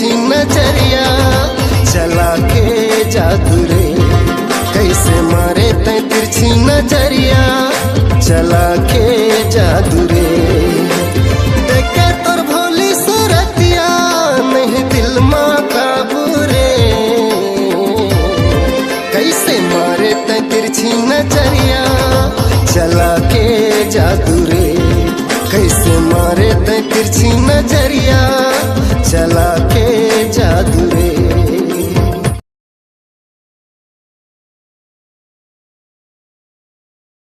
तिरछी नजरिया चला के जादू रे। कैसे मारे तै तिरछी नजरिया चला के जादू रे। देखे तोर भोली सूरतिया नहीं दिल माँ काबू रे। कैसे मारे तै तिरछी नजरिया चला के जादू रे। कैसे मारे तै तिरछी नजरिया